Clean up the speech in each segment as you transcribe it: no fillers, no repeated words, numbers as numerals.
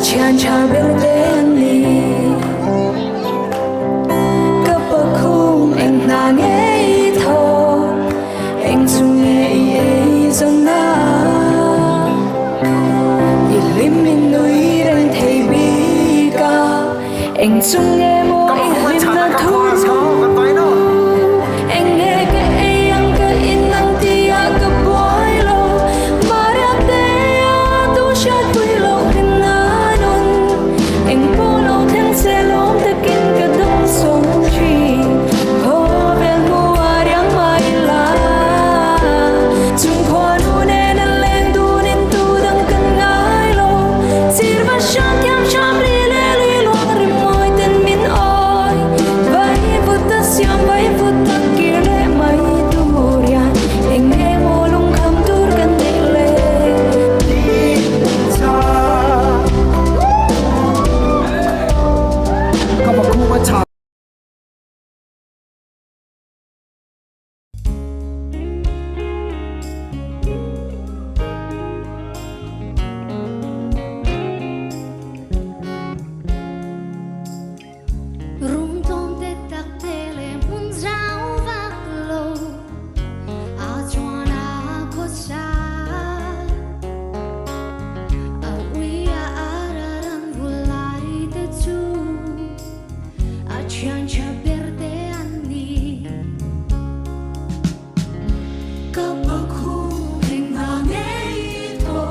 Acian chaberde kapakum eng nange tho eng sunge e zona ilimin nui ren thei bi ka eng sunge mo lim na thu eng nghe ke e yang ke inang tia ka boy lo maria te tu shat pui lo hinanon eng polo thang se lom te kin ka dong song chi ho vel mu ariang mai la chung khwa nu ne na len du nin tu dang kan ngai lo sirva sham tiam sham li le li lo rim moi ten min oi vai vuta siam vai vuta kile mai durian eng ne mo lung kham tur kan de le Rum tom te tak tele mun zau vak lo a chuana ko sa a wi a araran vulai te chu a chian cha berde anni kapaku eng na nei to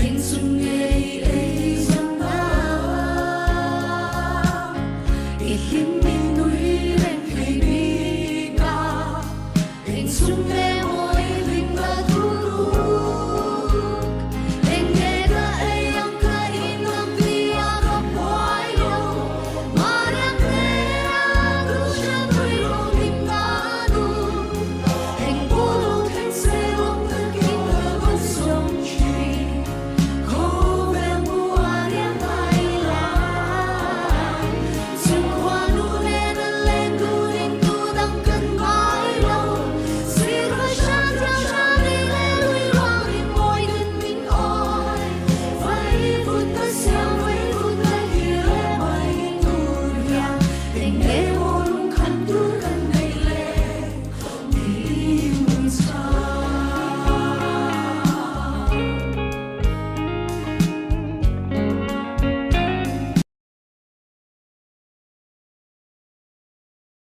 eng sum nei ei zona ilimin nui ren thei bi ka eng sum nei